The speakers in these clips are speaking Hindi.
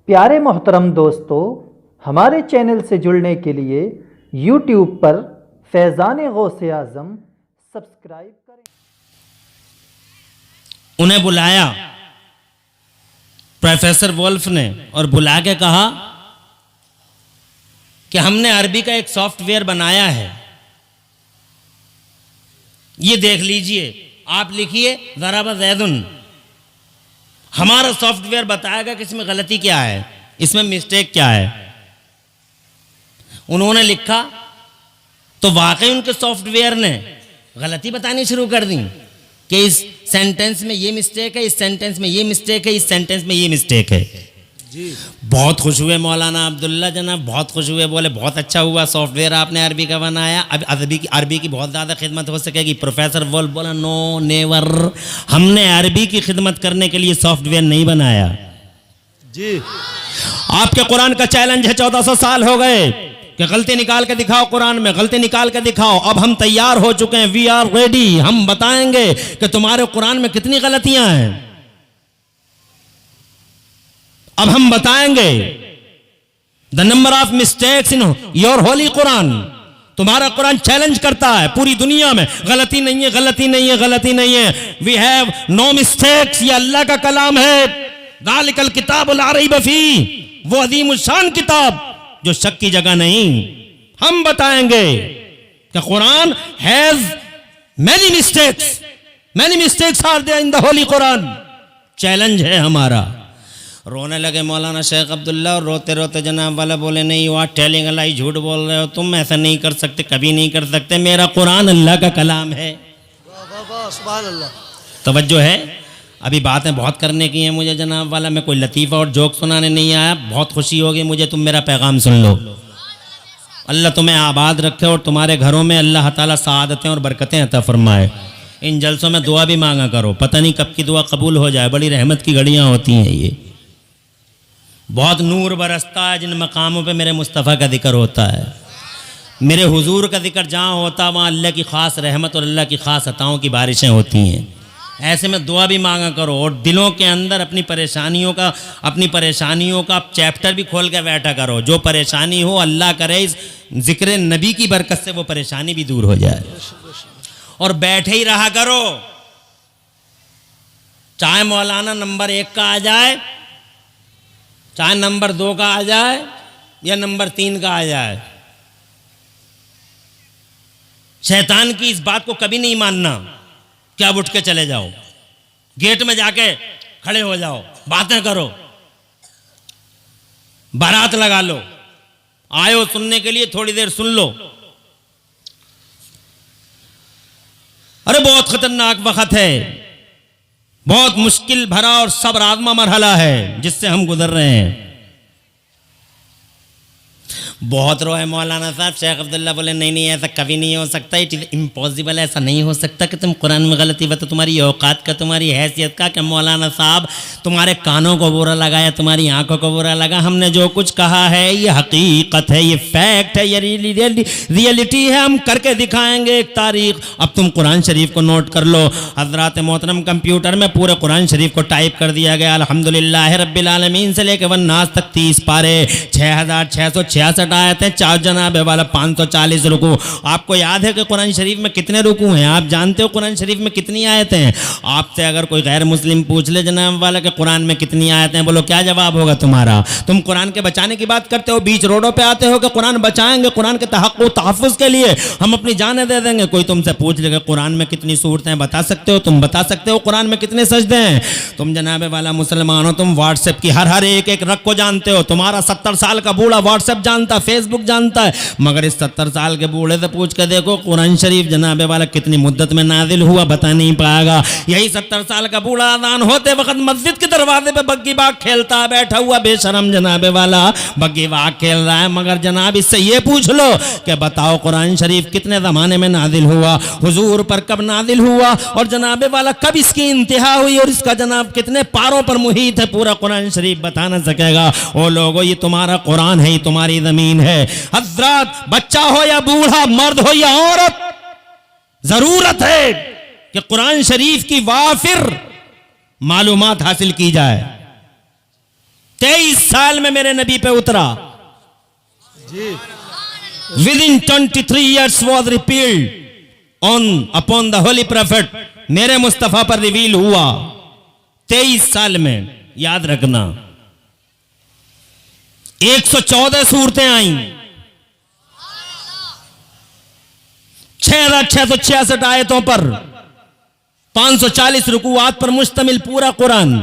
प्यारे मोहतरम दोस्तों, हमारे चैनल से जुड़ने के लिए यूट्यूब पर फैज़ान गौसे आज़म सब्सक्राइब करें। उन्हें बुलाया प्रोफेसर वोल्फ ने और बुला के कहा कि हमने अरबी का एक सॉफ्टवेयर बनाया है, ये देख लीजिए, आप लिखिए ज़राबा ज़ैदुन। हमारा सॉफ्टवेयर बताएगा कि इसमें गलती क्या है, इसमें मिस्टेक क्या है। उन्होंने लिखा तो वाकई उनके सॉफ्टवेयर ने गलती बतानी शुरू कर दी कि इस सेंटेंस में ये मिस्टेक है, इस सेंटेंस में ये मिस्टेक है, इस सेंटेंस में ये मिस्टेक है जी। बहुत खुश हुए मौलाना अब्दुल्ला जनाब, बहुत खुश हुए, बोले बहुत अच्छा हुआ सॉफ्टवेयर आपने अरबी का बनाया, अब अरबी की बहुत ज़्यादा खिदमत हो सकेगी। प्रोफेसर वोल्फ बोला नो नेवर, हमने अरबी की खिदमत करने के लिए सॉफ्टवेयर नहीं बनाया जी। आपके कुरान का चैलेंज है, 1400 साल हो गए कि गलती निकाल के दिखाओ, कुरान में गलती निकाल के दिखाओ। अब हम तैयार हो चुके हैं, वी आर रेडी। हम बताएंगे कि तुम्हारे कुरान में कितनी गलतियां हैं। अब हम बताएंगे the number of mistakes in your Holi Quran. तुम्हारा कुरान चैलेंज करता है पूरी दुनिया में, गलती नहीं है, गलती नहीं है, गलती नहीं है। वी हैव नो मिस्टेक्स, ये अल्लाह का कलाम है। ज़ालिकल किताबुल ला रैब फीह, वो अज़ीमुश शान किताब जो शक की जगह नहीं। हम बताएंगे कि Quran has many mistakes are there in the holy Quran. Challenge है हमारा। रोने लगे मौलाना शेख अब्दुल्ला, और रोते रोते जनाब वाला बोले नहीं, यू आर टेलिंग अ लाई, झूठ बोल रहे हो तुम, ऐसा नहीं कर सकते, कभी नहीं कर सकते, मेरा कुरान अल्लाह का कलाम है। सुभान अल्लाह। तवज्जो है, अभी बातें बहुत करने की हैं मुझे जनाब वाला, मैं कोई लतीफ़ा और जोक सुनाने नहीं आया। बहुत खुशी होगी मुझे, तुम मेरा पैगाम सुन लो। अल्लाह तुम्हें आबाद रखे और तुम्हारे घरों में अल्लाह ताला सआदतें और बरकतें अता फरमाए। इन जलसों में दुआ भी मांगा करो, पता नहीं कब की दुआ कबूल हो जाए, बड़ी रहमत की घड़ियाँ होती हैं ये। बहुत नूर बरसता है जिन मकामों पे मेरे मुस्तफ़ा का जिक्र होता है, मेरे हुजूर का जिक्र जहाँ होता है वहाँ अल्लाह की ख़ास रहमत और अल्लाह की ख़ास अताओं की बारिशें होती हैं। ऐसे में दुआ भी मांगा करो और दिलों के अंदर अपनी परेशानियों का चैप्टर भी खोल के बैठा करो। जो परेशानी हो, अल्लाह करे इस जिक्र नबी की बरकत से वो परेशानी भी दूर हो जाए। और बैठे ही रहा करो, चाहे मौलाना नंबर 1 का आ जाए, चाहे नंबर 2 का आ जाए या नंबर 3 का आ जाए। शैतान की इस बात को कभी नहीं मानना कि अब उठ के चले जाओ, गेट में जाके खड़े हो जाओ, बातें करो, बारात लगा लो, आयो सुनने के लिए थोड़ी देर सुन लो। अरे बहुत खतरनाक वक्त है, बहुत मुश्किल भरा और सब्र आज़मा मरहला है जिससे हम गुजर रहे हैं। बहुत रोए मौलाना साहब। शेख अब्दुल्ला बोले नहीं नहीं, ऐसा कभी नहीं हो सकता, इट इज़ इम्पॉसिबल, ऐसा नहीं हो सकता कि तुम कुरान में गलती बता, तुम्हारी औकात का, तुम्हारी हैसियत का। कि मौलाना साहब तुम्हारे कानों को बुरा लगा या तुम्हारी आंखों को बुरा लगा, हमने जो कुछ कहा है ये हकीकत है, ये फैक्ट है, ये रियलिटी है, हम करके दिखाएंगे एक तारीख। अब तुम कुरान शरीफ को नोट कर लो हजरात मोहतरम। कंप्यूटर में पूरे कुरान शरीफ को टाइप कर दिया गया, अल्हम्दुलिल्लाह रब्बिल आलमीन से लेकर वन्नास तक 30 पारे, 6666 आयतें, 4 जनाब वाला 540 रुकू। आपको याद है कि कुरान शरीफ में कितने रुकू हैं? आप जानते हो कुरान शरीफ में कितनी आयतें हैं? आपसे अगर कोई गैर मुस्लिम पूछ ले जनाब वाला कि कुरान में कितनी आयतें हैं, बोलो क्या जवाब होगा तुम्हारा? तुम कुरान के बचाने की बात करते हो, बीच रोडों पे आते हो कि कुरान बचाएंगे, कुरान के तहफ़्फ़ुज़ के लिए हम अपनी जानें दे देंगे। कोई तुमसे पूछ लेगा कुरान में कितनी सूरतें बता सकते हो? तुम बता सकते हो कुरान में कितने सजदे हैं? तुम जनाब वाला मुसलमान हो, तुम व्हाट्सएप की हर एक रग को जानते हो। तुम्हारा 70 साल का बूढ़ा व्हाट्सएप जानता, फेसबुक जानता है, मगर इस 70 साल के बूढ़े से पूछ कर देखो कुरान शरीफ जनाबे वाला कितनी मुद्दत में नाजिल हुआ, बता नहीं पाएगा। यही 70 साल का बूढ़ा अज़ान होते वक्त मस्जिद के दरवाजे पे बग्गी बाग खेलता है, बैठा हुआ बेशरम जनाबे वाला बग्गी बाग खेल रहा है। मगर जनाब इससे ये पूछ लो कि बताओ कुरान शरीफ कितने ज़माने में नाजिल हुआ, हुजूर पर कब नाजिल हुआ, और जनाबे वाला कब इसकी इंतहा हुई, और इसका जनाब कितने पारों पर मुहित है, पूरा कुरान शरीफ बता ना सकेगा। ओ लोगो, ये तुम्हारा कुरान है, ये तुम्हारी ज़मीन है। हज़रात, बच्चा हो या बूढ़ा, मर्द हो या औरत, जरूरत है कि कुरान शरीफ की वाफिर मालूमात हासिल की जाए, 23 साल में मेरे नबी पे उतरा। Within 23 years was revealed upon the holy prophet, मेरे मुस्तफा पर रिवील हुआ 23 साल में। याद रखना 114 सूरतें आई, 6666 आयतों पर, 540 रुकुआत पर मुश्तमिल पूरा कुरान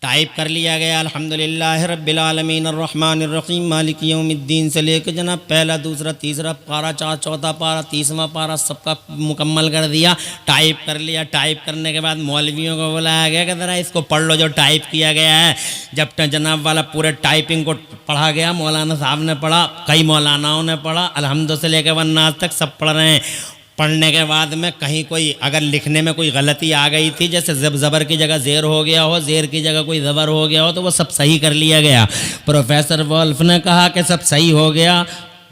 टाइप कर लिया गया। अल्हम्दुलिल्लाह रब्बिल आलमीन अर्रहमानिर रहीम मालिकी यौमिद्दीन से लेकर जनाब पहला, दूसरा, तीसरा पारा, चौथा पारा, 30वां पारा सबका मुकम्मल कर दिया, टाइप कर लिया। टाइप करने के बाद मौलवियों को बुलाया गया कि ज़रा इसको पढ़ लो जो टाइप किया गया है। जब तक जनाब वाला पूरे टाइपिंग को पढ़ा गया, मौलाना साहब ने पढ़ा, कई मौलानाओं ने पढ़ा, अलहम्दु से लेकर वन्नास तक सब पढ़ रहे हैं। पढ़ने के बाद में कहीं कोई अगर लिखने में कोई गलती आ गई थी, जैसे ज़बर की जगह ज़ेर हो गया हो, ज़ेर की जगह कोई ज़बर हो गया हो, तो वो सब सही कर लिया गया। प्रोफेसर वोल्फ ने कहा कि सब सही हो गया।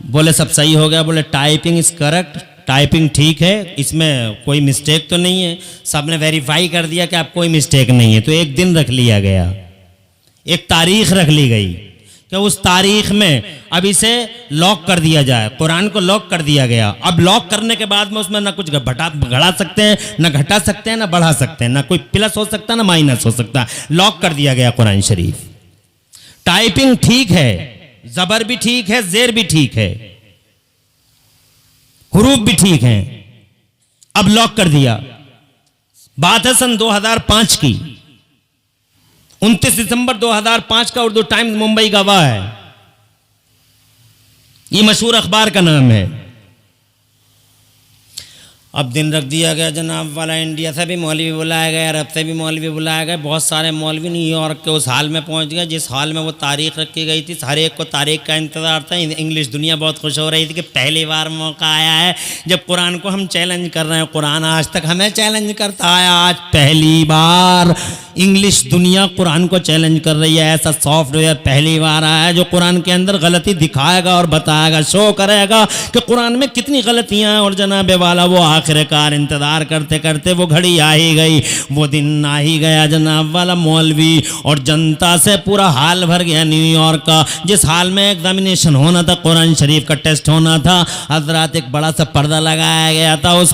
बोले सब सही हो गया? बोले टाइपिंग इज़ करेक्ट, टाइपिंग ठीक है, इसमें कोई मिस्टेक तो नहीं है। सब ने वेरीफाई कर दिया कि आप कोई मिस्टेक नहीं है। तो एक दिन रख लिया गया, एक तारीख रख ली गई कि उस तारीख में अब इसे लॉक कर दिया जाए। कुरान को लॉक कर दिया गया। अब लॉक करने के बाद में उसमें ना कुछ बढ़ा सकते हैं, ना घटा सकते हैं, ना बढ़ा सकते हैं, ना कोई प्लस हो सकता है, ना माइनस हो सकता है। लॉक कर दिया गया कुरान शरीफ। टाइपिंग ठीक है, जबर भी ठीक है, जेर भी ठीक है, हुरूफ भी ठीक है। अब लॉक कर दिया। बात है सन 2005 की, 29 दिसंबर 2005 का उर्दू टाइम्स मुंबई गवाह है। ये मशहूर अखबार का नाम है। अब दिन रख दिया गया जनाब वाला। इंडिया से भी मौलवी बुलाया गया, अरब से भी मौलवी बुलाया गया। बहुत सारे मौलवी न्यूयॉर्क के उस हाल में पहुंच गए जिस हाल में वो तारीख रखी गई थी। हर एक को तारीख का इंतज़ार था। इंग्लिश दुनिया बहुत खुश हो रही थी कि पहली बार मौका आया है जब कुरान को हम चैलेंज कर रहे हैं। कुरान आज तक हमें चैलेंज करता आया, आज पहली बार इंग्लिश दुनिया कुरान को चैलेंज कर रही है। ऐसा सॉफ्टवेयर पहली बार आया है जो कुरान के अंदर गलती दिखाएगा और बताएगा, शो करेगा कि कुरान में कितनी गलतियां हैं। और जनाबे वाला वो आखिरकार इंतजार करते करते वो घड़ी आ ही गई, वो दिन आ ही गया जनाब वाला। मौलवी और जनता से पूरा हाल भर गया न्यूयॉर्क का। जिस हाल में एग्जामिनेशन होना था, कुरान शरीफ का टेस्ट होना था, हजरात एक बड़ा सा पर्दा लगाया गया था। उस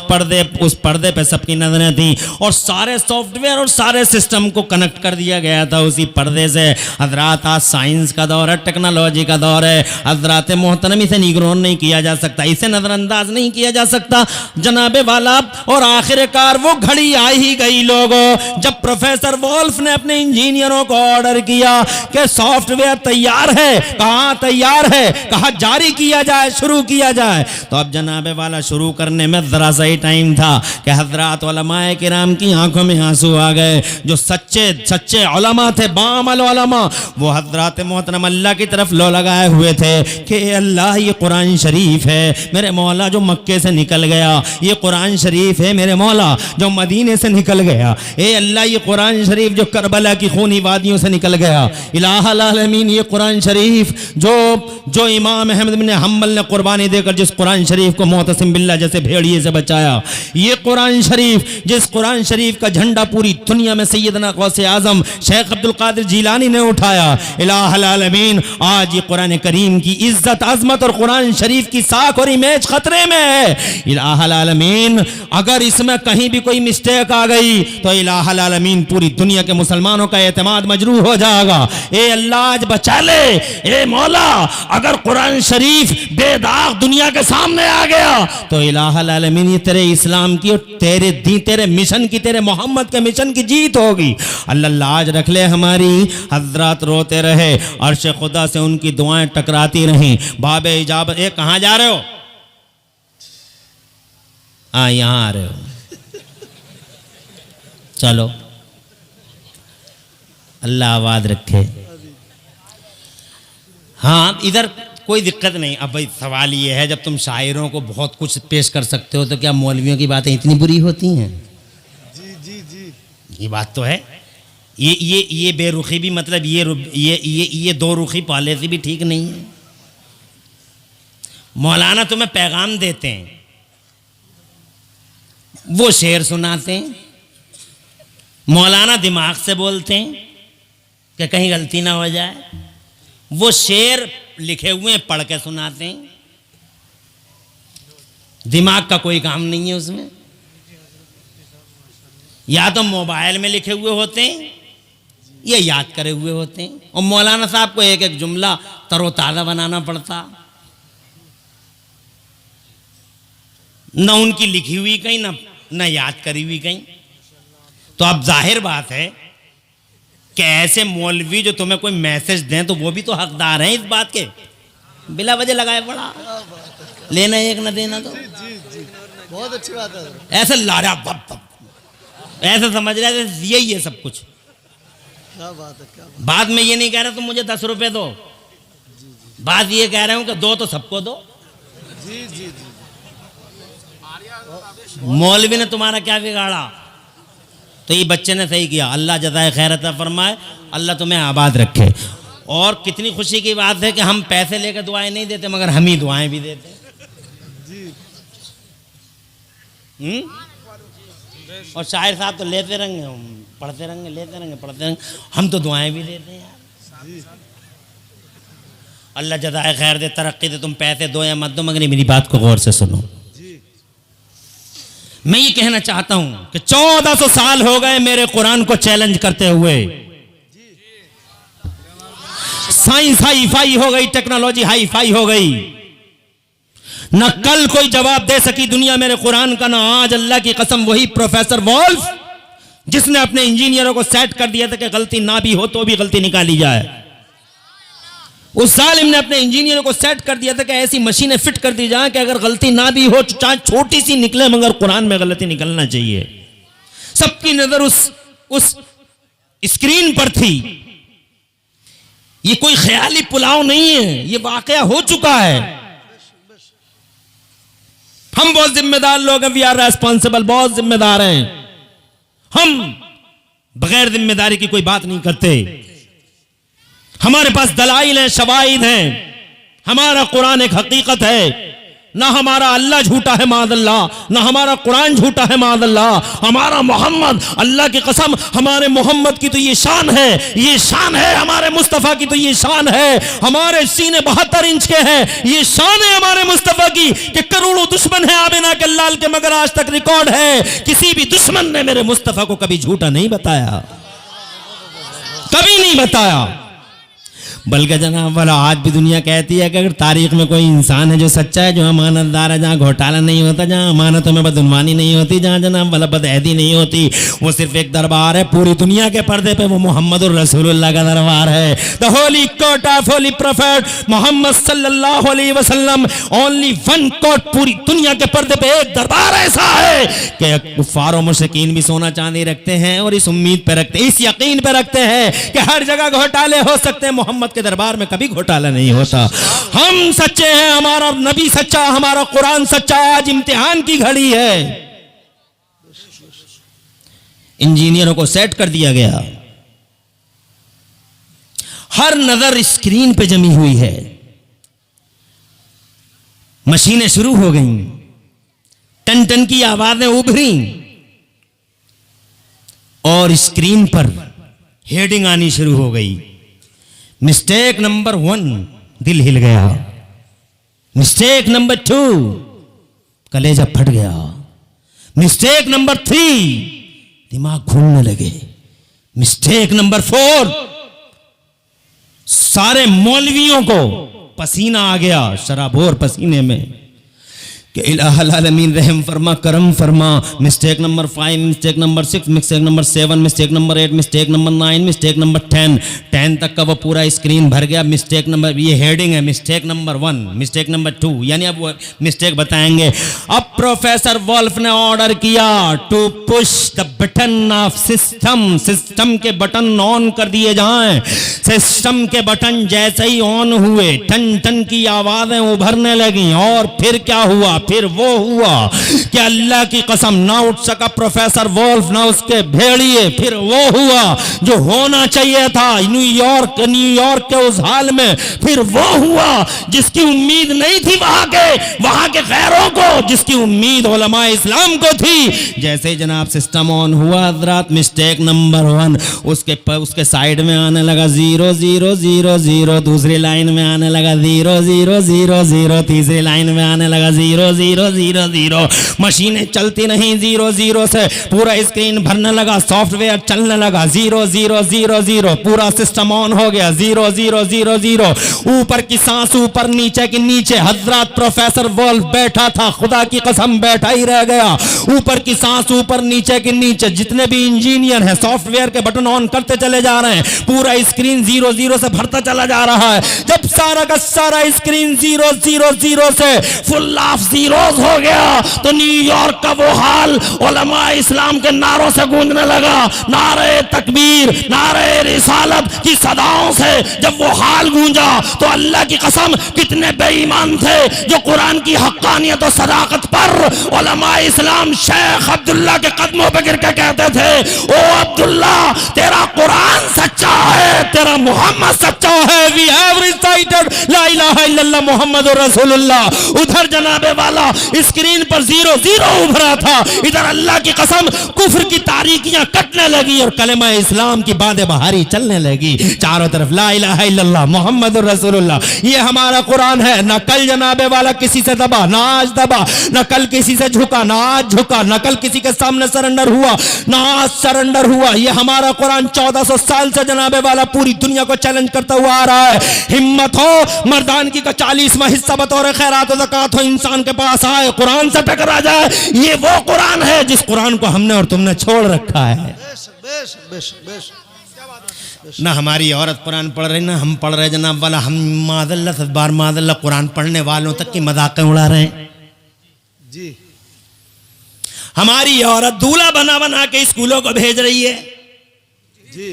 पर्दे पे सबकी नजरें थी और सारे सॉफ्टवेयर और सारे सिस्टम को कनेक्ट कर दिया गया था उसी पर्दे से। हजरात आज साइंस का दौर है, टेक्नोलॉजी का दौर है। हजरात मोहतरम, इसे निगरान नहीं किया जा सकता, इसे नजरअंदाज नहीं किया जा सकता जनाबे वाला। और आखिरकार वो घड़ी आ ही गई लोगों, जब प्रोफेसर वोल्फ ने अपने इंजीनियरों को ऑर्डर किया कि सॉफ्टवेयर तैयार है। कहां तैयार है? कहा जारी किया जाए, शुरू किया जाए। तो अब जनाबे वाला शुरू करने में जरा सा ही टाइम था कि हजरात उलमाए किराम की आंखों में आंसू आ गए। जो सच्चे उलमा थे, बामल उलमा, वो हजरात मोहतरम अल्लाह की तरफ लो लगाए हुए थे कि अल्लाह ये कुरान शरीफ है मेरे मौला जो मक्के से निकल गया, ये कुरान शरीफ है मेरे मौला जो मदीने से निकल गया। ए अल्लाह ये कुरान शरीफ जो करबला की खूनी वादियों से निकल गया। इलाहुल आलमीन ये कुरान शरीफ जो इमाम अहमद बिन हम्बल ने कुर्बानी देकर जिस कुरान शरीफ को मोहतसिम बिल्लाह जैसे भेड़िए से बचाया, ये कुरान शरीफ जिस कुरान शरीफ का झंडा पूरी दुनिया में सैयदना गौसे आजम शेख अब्दुल कादिर जिलानी ने उठाया। इलाहुल आलमीन आज ये कुरान करीम की इज्जत, अजमत और कुरान शरीफ की साख और इमेज खतरे में है। इलाहुल आलमीन अगर इसमें कहीं भी कोई मिस्टेक आ गई तो इलाहुल आलमीन पूरी दुनिया के मुसलमानों का एतमाद मजरूह हो जाएगा। ए अल्लाह आज बचा ले। ए मौला अगर कुरान शरीफ बेदाग दुनिया के सामने आ गया तो इलाहुल आलमीन ये तेरे इस्लाम की और तेरे दी तेरे मिशन की, तेरे मोहम्मद के मिशन की जीत होगी। अल्लाह लाज रख ले हमारी। हजरात रोते रहे, अर्श खुदा से उनकी दुआएं टकराती रहीं। बाबे इजाबत, ए कहाँ जा रहे हो? हाँ यहाँ आ रहे हो, चलो अल्लाह आबाद रखे। हाँ इधर कोई दिक्कत नहीं। अब भाई सवाल ये है, जब तुम शायरों को बहुत कुछ पेश कर सकते हो तो क्या मौलवियों की बातें इतनी बुरी होती हैं? जी जी जी, ये बात तो है। ये बेरुखी भी, मतलब ये दो रुखी पॉलिसी भी ठीक नहीं है। मौलाना तुम्हें पैगाम देते हैं, वो शेर सुनाते हैं, मौलाना दिमाग से बोलते हैं, कि कहीं गलती ना हो जाए। वो शेर लिखे हुए हैं, पढ़ के सुनाते हैं, दिमाग का कोई काम नहीं है उसमें। या तो मोबाइल में लिखे हुए होते हैं या याद करे हुए होते हैं, और मौलाना साहब को एक एक जुमला तरोताज़ा बनाना पड़ता। न उनकी लिखी हुई कहीं, न याद करी हुई कहीं। तो अब जाहिर बात है कि ऐसे मौलवी जो तुम्हें कोई मैसेज दें तो वो भी तो हकदार हैं इस बात के, बिला वजह लगाए पड़ा, लेना एक न देना। तो बहुत अच्छी बात है। ऐसे लारा बप ऐसे समझ रहे थे यही है सब कुछ। क्या बात है, क्या बात। बाद में ये नहीं कह रहे तुम मुझे 10 रुपए दो, बात ये कह रहे हूं कि दो तो सबको दो। जी जी जी। मौलवी ने तुम्हारा क्या बिगाड़ा? तो ये बच्चे ने सही किया। अल्लाह जज़ाए खैर अता फरमाए, अल्लाह तुम्हें आबाद रखे। और कितनी खुशी की बात है कि हम पैसे लेकर दुआएं नहीं देते, मगर हम ही दुआएं भी देते। और शायर साहब तो लेते रहेंगे, हम पढ़ते रहेंगे, लेते रहेंगे, पढ़ते रहेंगे, हम तो दुआएं भी देते हैं यार। अल्लाह जज़ाए खैर दे, तरक्की दे। तुम पैसे दो या मत दो, मगर मेरी बात को गौर से सुनो। मैं ये कहना चाहता हूं कि 1400 साल हो गए मेरे कुरान को चैलेंज करते हुए। साइंस हाई फाई हो गई, टेक्नोलॉजी हाई फाई हो गई, न कल कोई जवाब दे सकी दुनिया मेरे कुरान का, ना आज। अल्लाह की कसम वही प्रोफेसर वॉल्फ जिसने अपने इंजीनियरों को सेट कर दिया था कि गलती ना भी हो तो भी गलती निकाली जाए, उस जालिम ने अपने इंजीनियरों को सेट कर दिया था कि ऐसी मशीनें फिट कर दी जाए कि अगर गलती ना भी हो, चाहे छोटी सी निकले, मगर कुरान में गलती निकलना चाहिए। सबकी नजर उस स्क्रीन पर थी। ये कोई ख्याली पुलाव नहीं है, ये वाकया हो चुका है। हम बहुत जिम्मेदार लोग हैं, वी आर रेस्पॉन्सिबल, बहुत जिम्मेदार हैं हम। बगैर जिम्मेदारी की कोई बात नहीं करते। हमारे पास दलाइल हैं, शवाहिद हैं। हमारा कुरान एक हकीकत है। ना हमारा अल्लाह झूठा है मादल्ला, ना हमारा कुरान झूठा है मादल्ला। हमारा मोहम्मद, अल्लाह की कसम, हमारे मोहम्मद की तो ये शान है, ये शान है। हमारे मुस्तफ़ा की तो ये शान है। हमारे सीने 72 इंच के हैं, ये शान है हमारे मुस्तफ़ा की कि करोड़ों दुश्मन है आबिना के लाल के, मगर आज तक रिकॉर्ड है किसी भी दुश्मन ने मेरे मुस्तफ़ा को कभी झूठा नहीं बताया, कभी नहीं बताया। बल्कि जनाब वाला आज भी दुनिया कहती है कि अगर तारीख में कोई इंसान है जो सच्चा है, जो अमानतदार है, जहाँ घोटाला नहीं होता, जहाँ अमानतों में बदनवानी नहीं होती, जहाँ जनाब वाला बदअहदी नहीं होती, वो सिर्फ एक दरबार है पूरी दुनिया के पर्दे पे, वो मोहम्मद रसूलुल्लाह का दरबार है। The holy court of holy prophet Muhammad सल्लल्लाहु अलैहि वसल्लम, ओनली वन कोर्ट। पूरी दुनिया के पर्दे पे एक दरबार ऐसा है कि कुफ्फार और मुशरिकीन भी सोना चांदी रखते हैं और इस उम्मीद पे रखते हैं, इस यकीन पे रखते हैं कि हर जगह घोटाले हो सकते हैं, मोहम्मद के दरबार में कभी घोटाला नहीं होता। हम सच्चे हैं, हमारा नबी सच्चा, हमारा कुरान सच्चा। आज इम्तिहान की घड़ी है। इंजीनियरों को सेट कर दिया गया, हर नजर स्क्रीन पे जमी हुई है। मशीनें शुरू हो गई, टन टन की आवाजें उभरी और स्क्रीन पर हेडिंग आनी शुरू हो गई। मिस्टेक नंबर 1, दिल हिल गया। मिस्टेक नंबर 2, कलेजा फट गया। मिस्टेक नंबर 3, दिमाग घूमने लगे। मिस्टेक नंबर 4, सारे मौलवियों को पसीना आ गया, शराबोर पसीने में कि इलाहुल आलमीन रहम फरमा, करम फरमा। Mistake number 5, mistake number 6, mistake number 7, mistake number 8, mistake number 9, mistake number 10 तक का वो पूरा स्क्रीन भर गया। मिस्टेक नंबर, ये हेडिंग है, मिस्टेक नंबर 1, मिस्टेक नंबर 2, यानी अब वो मिस्टेक बताएंगे। अब प्रोफेसर वॉल्फ ने ऑर्डर किया to push the button of system. System के बटन ऑन कर दिए जाएं। सिस्टम के बटन जैसे ही ऑन हुए, टन टन की आवाजें उभरने लगी। और फिर क्या हुआ? फिर वो हुआ कि अल्लाह की कसम ना उठ सका प्रोफेसर वोल्फ ना उसके भेड़िए, फिर वो हुआ जो होना चाहिए था न्यूयॉर्क के उस हाल में, फिर वो हुआ जिसकी उम्मीद नहीं थी वहां के गैरों को, जिसकी उम्मीद उलमा इस्लाम को थी। जैसे जनाब सिस्टम ऑन हुआ हजरात, मिस्टेक नंबर 1 उसके साइड में आने लगा 0 0 0 0, दूसरी लाइन में आने लगा 0 0 0 0, तीसरी लाइन में आने लगा 0 0 0 0। मशीनें चलती नहीं 0 0 से, पूरा स्क्रीन भरने लगा, सॉफ्टवेयर चलने लगा 0 0 0 0, पूरा सिस्टम ऑन हो गया 0 0 0 0। ऊपर की सांस ऊपर, नीचे की नीचे। हजरत प्रोफेसर वोल्फ बैठा था, खुदा की कसम बैठा ही रह गया। ऊपर की सांस ऊपर, नीचे की नीचे। जितने भी इंजीनियर हैं सॉफ्टवेयर के बटन ऑन करते चले जा रहे हैं, पूरा स्क्रीन 0 0 से भरता चला जा रहा है। जब सारा का सारा स्क्रीन 0 0 0 से फुल ऑफ जीरोस हो गया तो न्यूयॉर्क का वो हाल उलमा इस्लाम के नारों से गूंजने लगा। नारे तकबीर, नारे रिसालत की सदाओं से जब वो हाल गूंजा तो अल्लाह की कसम कितने बेईमान थे जो कुरान की हक्कानियत और सदाकत पर उलमा इस्लाम शेख अब्दुल्ला के कदमों पे गिर के कहते थे, ओ अब्दुल्ला तेरा कुरान सच्चा है, तेरा मोहम्मद सच्चा है। वी हैव रिसाइटेड ला इलाहा इल्लल्लाह मुहम्मदुर रसूलुल्लाह। उधर जनाबे वाला स्क्रीन पर 0 0 उभरा था, इधर अल्लाह की कसम कुफ्र की तारीकियां कटने लगी और कलमा इस्लाम की बादे बहारी चलने लगी। चारों तरफ ला इलाहा इल्लल्लाह मुहम्मदुर रसूलुल्लाह। ये हमारा कुरान है। न कल जनाबे वाला किसी से दबा, ना आज दबा, न कल किसी से झुका, ना आज झुका, न कल किसी के सामने सरेंडर हुआ, ना आज सरेंडर हुआ। ये हमारा कुरान 1400 साल से जनाबे वाला पूरी दुनिया को चैलेंज करता हुआ आ रहा है। हिम्मत हो मर्दानगी का 40वां हिस्सा बतौर खैरात और ज़कात हो इंसान के पास आए, कुरान से टकरा जाए। ये वो कुरान है जिस कुरान को हमने और तुमने छोड़ रखा है। ना हमारी औरत कुरान पढ़ रही, ना हम पढ़ रहे जनाब वाला। हम मादल्ला सदबार मादल्ला कुरान पढ़ने वालों तक की मजाकें उड़ा रहे हैं जी। हमारी औरत दूल्हा बना बना के स्कूलों को भेज रही है जी।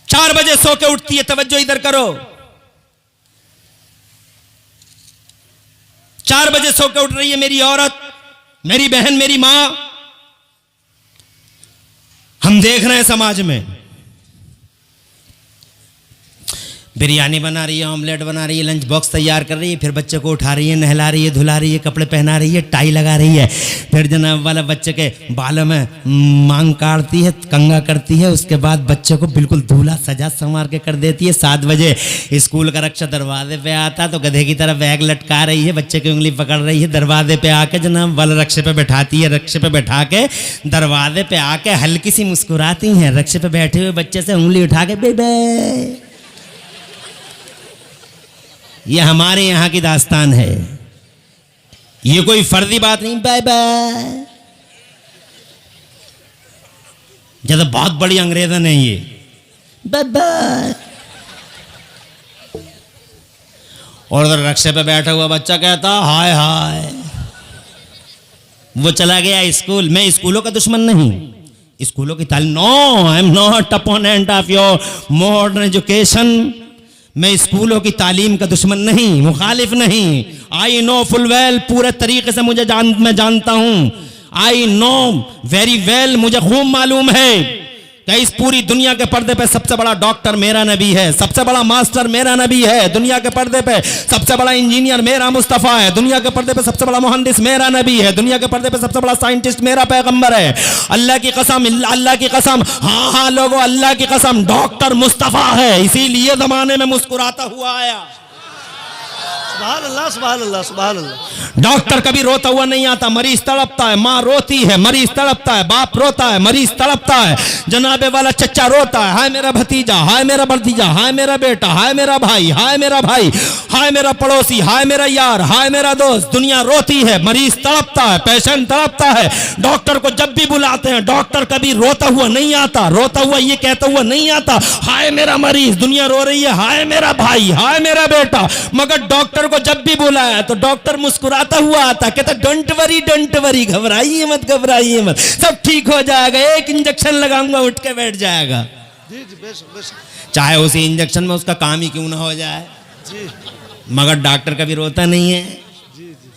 4 बजे सो के उठती है, तवज्जो इधर करो। 4 बजे सो के उठ रही है मेरी औरत, मेरी बहन, मेरी मां। हम देख रहे हैं समाज में बिरयानी बना रही है, ऑमलेट बना रही है, लंच बॉक्स तैयार कर रही है, फिर बच्चे को उठा रही है, नहला रही है, धुला रही है, कपड़े पहना रही है, टाई लगा रही है, फिर जनाब वाला बच्चे के बालों में मांग काटती है, कंगा करती है, उसके बाद बच्चे को बिल्कुल दूल्हा सजा संवार के कर देती है। 7 बजे स्कूल का रक्षा दरवाजे पे आता तो गधे की तरह बैग लटका रही है, बच्चे की उंगली पकड़ रही है, दरवाजे पे आके जनाब वाला रक्षे पे बैठाती है, रक्षे पे बैठा के दरवाजे पे आके हल्की सी मुस्कुराती हैं, रक्षे पे बैठे हुए बच्चे से उंगली उठा के बेबे। ये हमारे यहाँ की दास्तान है, ये कोई फर्जी बात नहीं। बाय बाय जब बहुत बड़ी अंग्रेजन है ये, बाय बाय। और उधर रक्षे पे बैठा हुआ बच्चा कहता हाय हाय। वो चला गया स्कूल। मैं स्कूलों का दुश्मन नहीं, स्कूलों की तालीम, no I am not opponent of your modern education. मैं स्कूलों की तालीम का दुश्मन नहीं, मुखालिफ नहीं। आई नो फुल वेल, पूरे तरीके से मैं जानता हूं। आई नो वेरी वेल, मुझे खूब मालूम है कि इस पूरी दुनिया के पर्दे पे सबसे बड़ा डॉक्टर मेरा नबी है, सबसे बड़ा मास्टर मेरा नबी है, दुनिया के पर्दे पे सबसे बड़ा इंजीनियर मेरा मुस्तफ़ा है, दुनिया के पर्दे पे सबसे बड़ा मुहंदिस मेरा नबी है, दुनिया के पर्दे पे सबसे बड़ा साइंटिस्ट मेरा पैगंबर है। अल्लाह की कसम, अल्लाह की कसम, हाँ हाँ लोगों अल्लाह की कसम, डॉक्टर मुस्तफ़ा है, इसीलिए जमाने में मुस्कुराता हुआ आया। सुभान अल्लाह, सुभान अल्लाह, सुभान अल्लाह। डॉक्टर कभी रोता हुआ नहीं आता, मरीज तड़पता है, माँ रोती है, मरीज तड़पता है, बाप रोता है, मरीज तड़पता है, जनाबे वाला चच्चा रोता है, हाय मेरा भतीजा, हाय मेरा भतीजा, हाय मेरा बेटा, हाय मेरा भाई, हाय मेरा भाई, हाय मेरा पड़ोसी, हाय मेरा यार, हाय मेरा दोस्त। दुनिया रोती है, मरीज तड़पता है, पेशेंट तड़पता है। डॉक्टर को जब भी बुलाते हैं डॉक्टर कभी रोता हुआ नहीं आता, रोता हुआ ये कहता हुआ नहीं आता हाय मेरा मरीज, दुनिया रो रही है, हाय मेरा भाई, हाय मेरा बेटा। मगर डॉक्टर को जब भी बुलाया तो डॉक्टर मुस्कुराता हुआ आता, कहता डोंट वरी, घबराइए मत, सब ठीक हो जाएगा, एक इंजेक्शन लगाऊंगा उठ के बैठ जाएगा। जी जी बेशक बेशक चाहे उसी इंजेक्शन में उसका काम ही क्यों ना हो जाए, जी मगर डॉक्टर कभी रोता नहीं है। जी जी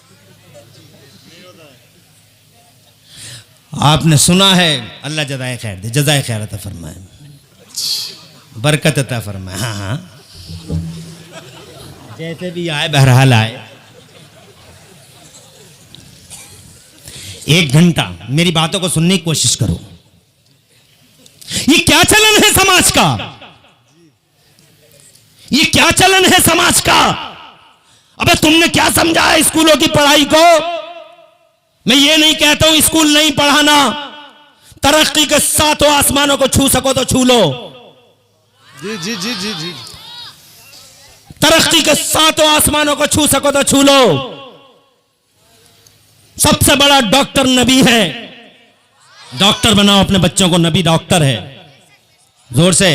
आपने सुना है, अल्लाह जज़ाए खैर दे, जज़ाए खैर अता फरमाए, बरकत अता फरमाए। हाँ हाँ, जैसे भी आए बहरहाल आए। 1 घंटा मेरी बातों को सुनने की कोशिश करो। ये क्या चलन है समाज का, ये क्या चलन है समाज का? अबे तुमने क्या समझा है स्कूलों की पढ़ाई को? मैं ये नहीं कहता हूं स्कूल नहीं पढ़ाना, तरक्की के 7 आसमानों को छू सको तो छू लो, जी जी जी जी जी तरक्की के 7 आसमानों को छू सको तो छू लो। सबसे बड़ा डॉक्टर नबी है, डॉक्टर बनाओ अपने बच्चों को, नबी डॉक्टर है, जोर से।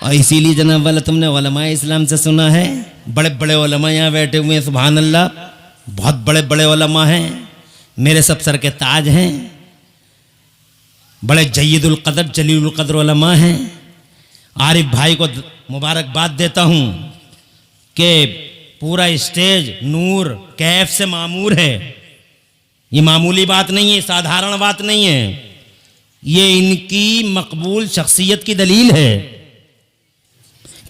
और इसीलिए जनाब वाला तुमने उलमाए इस्लाम से सुना है, बड़े बड़े उलमा यहाँ बैठे हुए हैं, सुभान अल्लाह, बहुत बड़े बड़े उलमा हैं, मेरे सब सर के ताज हैं, बड़े जय्यदुल कदर जलीलुल कदर उलमा हैं। आरिफ भाई को मुबारकबाद देता हूँ कि पूरा स्टेज नूर कैफ से मामूर है। ये मामूली बात नहीं है, साधारण बात नहीं है, ये इनकी मकबूल शख्सियत की दलील है।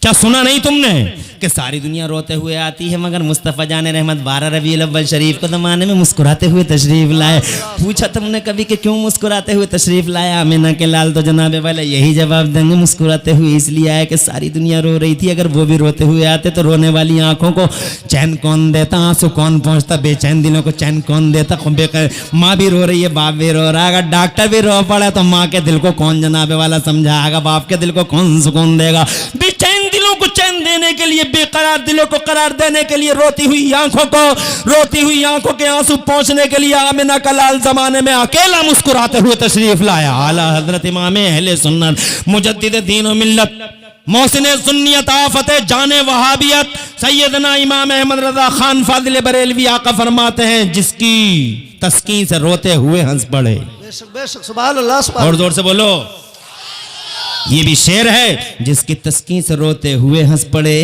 क्या सुना नहीं तुमने कि सारी दुनिया रोते हुए आती है मगर मुस्तफ़ा जान रहमत 12 रबीउल अव्वल शरीफ को ज़माने में मुस्कुराते हुए तशरीफ लाए। पूछा तुमने कभी कि क्यों मुस्कुराते हुए तशरीफ लाया आमिना के लाल? तो जनाब वाला यही जवाब देंगे, मुस्कुराते हुए इसलिए आया कि सारी दुनिया रो रही थी, अगर वो भी रोते हुए आते तो रोने वाली आंखों को चैन कौन देता, आंसू कौन पहुंचता, बेचैन दिलों को चैन कौन देता? माँ भी रो रही है, बाप भी रो रहा है, अगर डॉक्टर भी रो पड़ा तो माँ के दिल को कौन जनाब वाला समझाएगा, बाप के दिल को कौन सुकून देगा? बेचैन दिलों को चैन देने के लिए, बेकरार दिलों को करार देने के लिए, रोती हुई आंखों के आंसू पहुंचने के लिए आमिना का लाल जमाने में अकेला मुस्कुराते हुए तशरीफ लाया। आला हजरत इमाम अहले सुन्नत मुजद्दिद दीन व मिल्लत मोहसिन सुन्नियत आफत जाने वहाबियत सैयदना इमाम अहमद रजा खान फादिल बरेलवी आका फरमाते हैं, जिसकी तस्कीन से रोते हुए हंस पड़े। बेशक बेशक सुभान अल्लाह सुभान और जोर से बोलो, ये भी शेर है, जिसकी तस्कीन से रोते हुए हंस पड़े,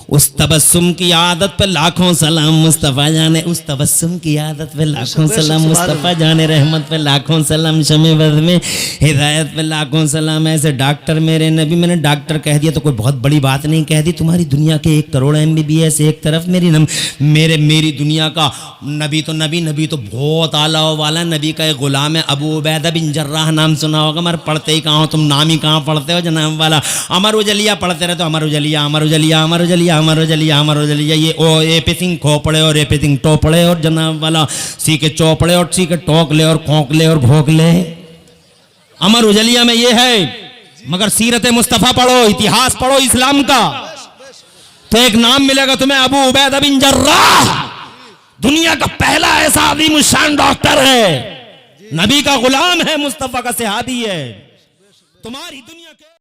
उस तबस्सुम की आदत पे लाखों सलाम मुस्तफ़ा जाने, उस तबस्सुम की आदत पे लाखों सलाम मुस्तफ़ा जाने रहमत पे लाखों सलाम, शमे वर्द में हिदायत पे लाखों सलाम। ऐसे डॉक्टर मेरे नबी, मैंने डॉक्टर कह दिया तो कोई बहुत बड़ी बात नहीं कह दी। तुम्हारी दुनिया के 1 करोड़ MBBS एक तरफ, मेरी दुनिया का नबी तो नबी तो बहुत आला वाला, नबी का एक गुलाम है, अबू उबैदा बिन जर्राह, नाम सुना होगा, मगर पढ़ते ही कहाँ हो तुम, नाम ही कहाँ पढ़ते हो जनाब वाला। अमर उजलिया पढ़ते रहते हो, अमर उजलिया अमर उजलिया अमर उजलिया अमर उजलिया अमर उजलिया, ये ओ ए पे सिंह खोपड़े और ए पे सिंह टोपड़े और जनाब वाला सी के चौपड़े और सी के टोकले और खोंकले और घोकले। अमर उजलिया में ये है, मगर सीरत मुस्तफ़ा पढ़ो, इतिहास पढ़ो इस्लाम का, तो एक नाम मिलेगा तुम्हें, अबू उबैदा बिन जर्राह, दुनिया का पहला ऐसा अज़ीम शान डॉक्टर है, नबी का गुलाम है, मुस्तफ़ा का सहाबी है। तुम्हारी दुनिया के